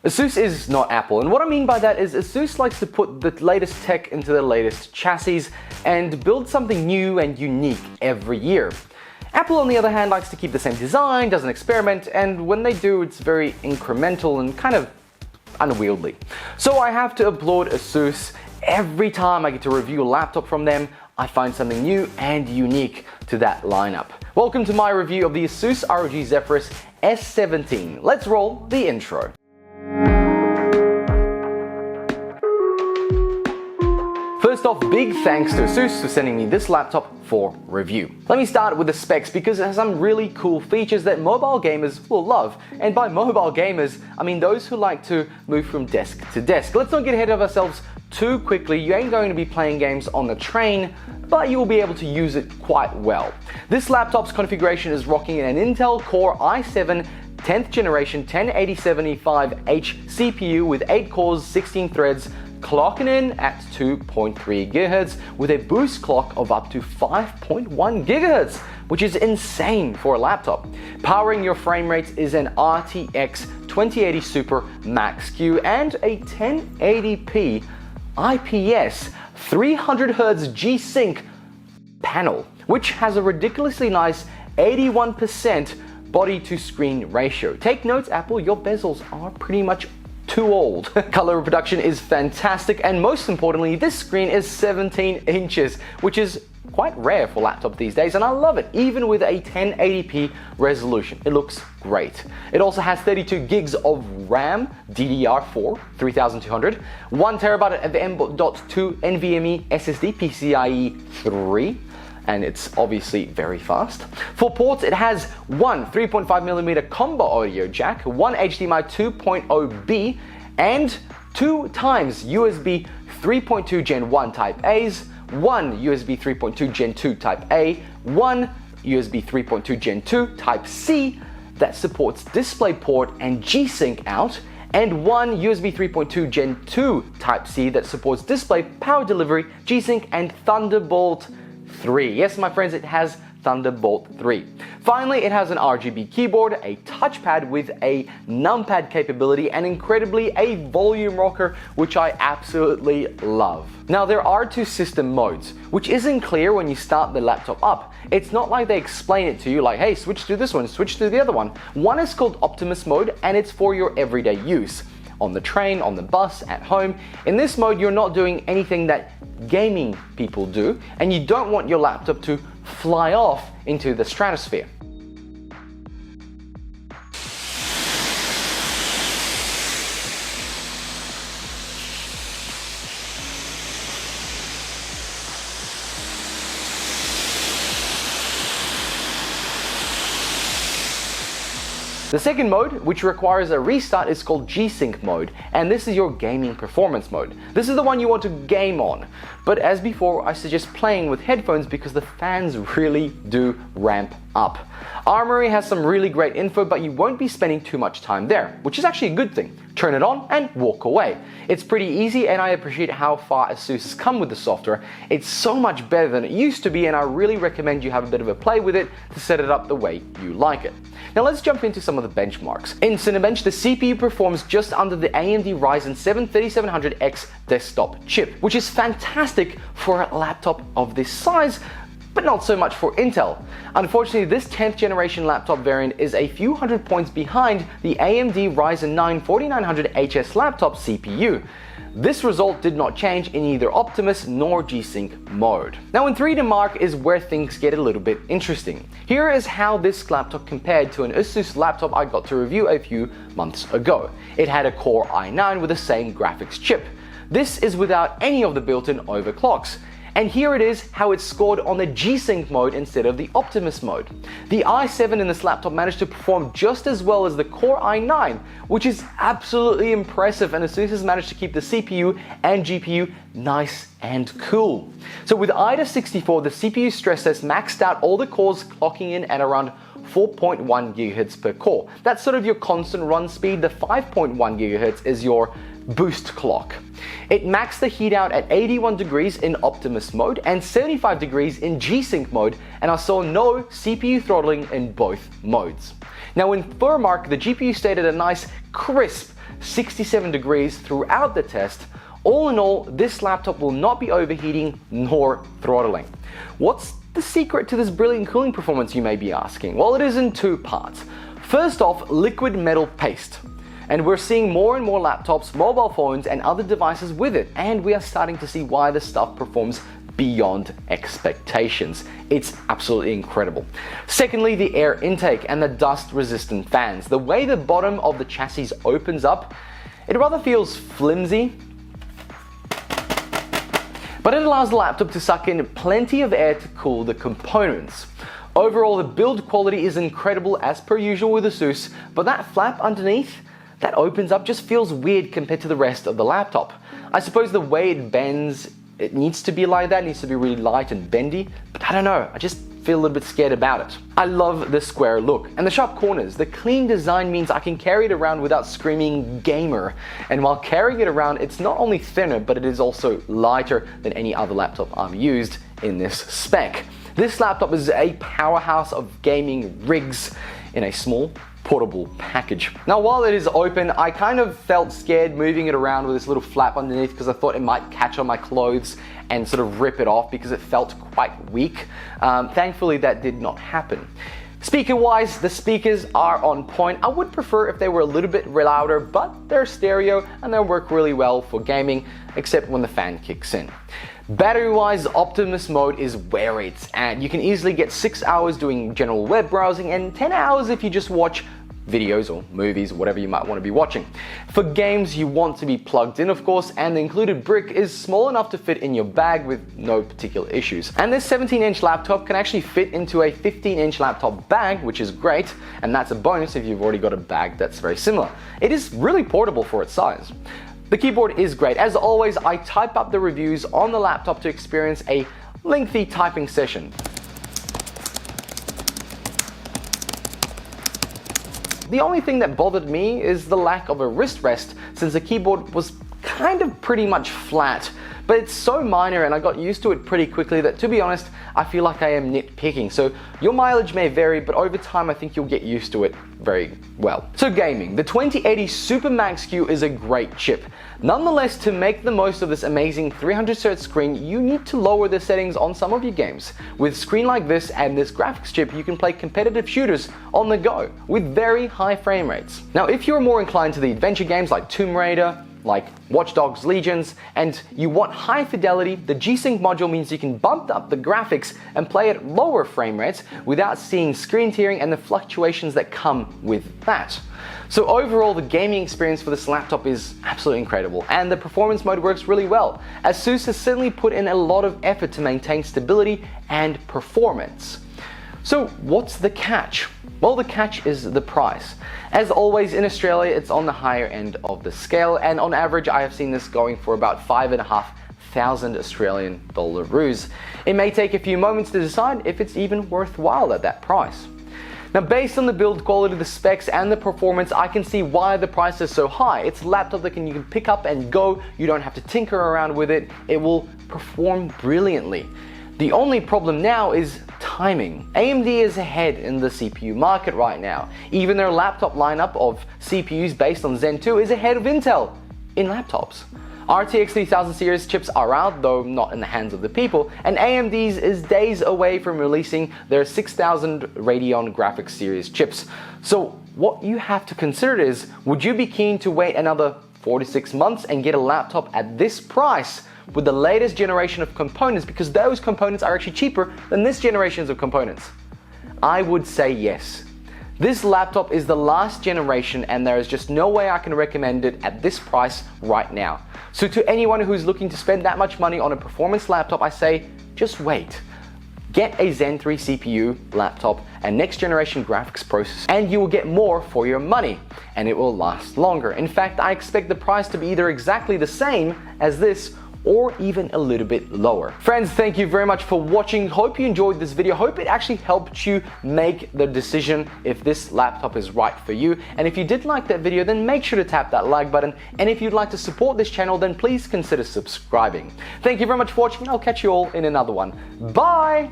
ASUS is not Apple, and what I mean by that is ASUS likes to put the latest tech into the latest chassis and build something new and unique every year. Apple, on the other hand, likes to keep the same design, doesn't experiment, and when they do, it's very incremental and kind of unwieldy. So I have to applaud ASUS. Every time I get to review a laptop from them, I find something new and unique to that lineup. Welcome to my review of the ASUS ROG Zephyrus S17. Let's roll the intro. First off, big thanks to ASUS for sending me this laptop for review. Let me start with the specs because it has some really cool features that mobile gamers will love. And by mobile gamers, I mean those who like to move from desk to desk. Let's not get ahead of ourselves too quickly. You ain't going to be playing games on the train, but you will be able to use it quite well. This laptop's configuration is rocking an Intel Core i7 10th generation 108075H CPU with 8 cores, 16 threads, clocking in at 2.3 GHz with a boost clock of up to 5.1 GHz, which is insane for a laptop. Powering your frame rates is an RTX 2080 Super Max-Q and a 1080p IPS 300Hz G-Sync panel, which has a ridiculously nice 81% body to screen ratio. Take notes, Apple, your bezels are pretty much too old. Color reproduction is fantastic, and most importantly, this screen is 17 inches, which is quite rare for laptops these days, and I love it, even with a 1080p resolution. It looks great. It also has 32 gigs of RAM, DDR4 3200, 1 terabyte of M.2 NVMe SSD PCIe 3, and it's obviously very fast. For ports, it has one 3.5mm combo audio jack, one HDMI 2.0B, and 2 times USB 3.2 Gen 1 Type A's, one USB 3.2 Gen 2 Type A, one USB 3.2 Gen 2 Type C that supports DisplayPort and G-Sync out, and one USB 3.2 Gen 2 Type C that supports display, power delivery, G-Sync, and Thunderbolt 3. Yes, my friends, it has Thunderbolt 3. Finally, it has an RGB keyboard, a touchpad with a numpad capability, and incredibly a volume rocker, which I absolutely love. Now, there are 2 system modes, which isn't clear when you start the laptop up. It's not like they explain it to you like, hey, switch to this one, switch to the other one. One is called Optimus Mode, and it's for your everyday use. On the train, on the bus, at home. In this mode, you're not doing anything that gaming people do, and you don't want your laptop to fly off into the stratosphere. The second mode, which requires a restart, is called G-Sync mode, and this is your gaming performance mode. This is the one you want to game on, but as before, I suggest playing with headphones because the fans really do ramp up. Armory has some really great info, but you won't be spending too much time there, which is actually a good thing. Turn it on and walk away. It's pretty easy, and I appreciate how far ASUS has come with the software. It's so much better than it used to be, and I really recommend you have a bit of a play with it to set it up the way you like it. Now let's jump into some of the benchmarks. In Cinebench, the CPU performs just under the AMD Ryzen 7 3700X desktop chip, which is fantastic for a laptop of this size, but not so much for Intel. Unfortunately, this 10th generation laptop variant is a few hundred points behind the AMD Ryzen 9 4900HS laptop CPU. This result did not change in either Optimus nor G-Sync mode. Now in 3D Mark is where things get a little bit interesting. Here is how this laptop compared to an ASUS laptop I got to review a few months ago. It had a Core i9 with the same graphics chip. This is without any of the built-in overclocks. And here it is how it's scored on the G-Sync mode instead of the Optimus mode. The i7 in this laptop managed to perform just as well as the Core i9, which is absolutely impressive, and ASUS has managed to keep the CPU and GPU nice and cool. So with IDA 64, the CPU stress test maxed out all the cores, clocking in at around 4.1 GHz per core. That's sort of your constant run speed. The 5.1 GHz is your boost clock. It maxed the heat out at 81 degrees in Optimus mode and 75 degrees in G-Sync mode, and I saw no CPU throttling in both modes. Now in FurMark, the GPU stayed at a nice crisp 67 degrees throughout the test. All in all, this laptop will not be overheating nor throttling. What's the secret to this brilliant cooling performance, you may be asking? Well, it is in two parts. First off, liquid metal paste. And we're seeing more and more laptops, mobile phones, and other devices with it, and we are starting to see why this stuff performs beyond expectations. It's absolutely incredible. Secondly, the air intake and the dust-resistant fans. The way the bottom of the chassis opens up, it rather feels flimsy, but it allows the laptop to suck in plenty of air to cool the components. Overall, the build quality is incredible as per usual with ASUS, but that flap underneath that opens up just feels weird compared to the rest of the laptop. I suppose the way it bends, it needs to be like that, it needs to be really light and bendy, but I don't know, I just feel a little bit scared about it. I love the square look and the sharp corners. The clean design means I can carry it around without screaming gamer. And while carrying it around, it's not only thinner, but it is also lighter than any other laptop I've used in this spec. This laptop is a powerhouse of gaming rigs in a small, portable package. Now, while it is open, I kind of felt scared moving it around with this little flap underneath because I thought it might catch on my clothes and sort of rip it off because it felt quite weak. Thankfully, that did not happen. Speaker-wise, the speakers are on point. I would prefer if they were a little bit louder, but they're stereo and they work really well for gaming, except when the fan kicks in. Battery-wise, Optimus Mode is where it's at. You can easily get 6 hours doing general web browsing and 10 hours if you just watch videos or movies, whatever you might want to be watching. For games, you want to be plugged in, of course, and the included brick is small enough to fit in your bag with no particular issues. And this 17-inch laptop can actually fit into a 15-inch laptop bag, which is great, and that's a bonus if you've already got a bag that's very similar. It is really portable for its size. The keyboard is great. As always, I type up the reviews on the laptop to experience a lengthy typing session. The only thing that bothered me is the lack of a wrist rest, since the keyboard was kind of pretty much flat. But it's so minor and I got used to it pretty quickly that, to be honest, I feel like I am nitpicking. So your mileage may vary, but over time I think you'll get used to it very well. So gaming, the 2080 Super Max Q is a great chip. Nonetheless, to make the most of this amazing 300Hz screen, you need to lower the settings on some of your games. With a screen like this and this graphics chip, you can play competitive shooters on the go with very high frame rates. Now, if you're more inclined to the adventure games like Tomb Raider, like Watch Dogs Legions, and you want high fidelity, the G-Sync module means you can bump up the graphics and play at lower frame rates without seeing screen tearing and the fluctuations that come with that. So overall, the gaming experience for this laptop is absolutely incredible, and the performance mode works really well. ASUS has certainly put in a lot of effort to maintain stability and performance. So what's the catch? Well, the catch is the price. As always in Australia, it's on the higher end of the scale, and on average I have seen this going for about 5,500 Australian dollaroos. It may take a few moments to decide if it's even worthwhile at that price. Now, based on the build quality, the specs, and the performance, I can see why the price is so high. It's a laptop that you can pick up and go. You don't have to tinker around with it. It will perform brilliantly. The only problem now is timing. AMD is ahead in the CPU market right now. Even their laptop lineup of CPUs based on Zen 2 is ahead of Intel in laptops. RTX 3000 series chips are out, though not in the hands of the people, and AMD's is days away from releasing their 6000 Radeon graphics series chips. So what you have to consider is, would you be keen to wait another 4 to 6 months and get a laptop at this price with the latest generation of components, because those components are actually cheaper than this generation of components? I would say yes. This laptop is the last generation and there is just no way I can recommend it at this price right now. So to anyone who's looking to spend that much money on a performance laptop, I say just wait. Get a Zen 3 CPU laptop and next generation graphics processor, and you will get more for your money, and it will last longer. In fact, I expect the price to be either exactly the same as this or even a little bit lower. Friends, thank you very much for watching. Hope you enjoyed this video. Hope it actually helped you make the decision if this laptop is right for you. And if you did like that video, then make sure to tap that like button. And if you'd like to support this channel, then please consider subscribing. Thank you very much for watching. I'll catch you all in another one. Bye!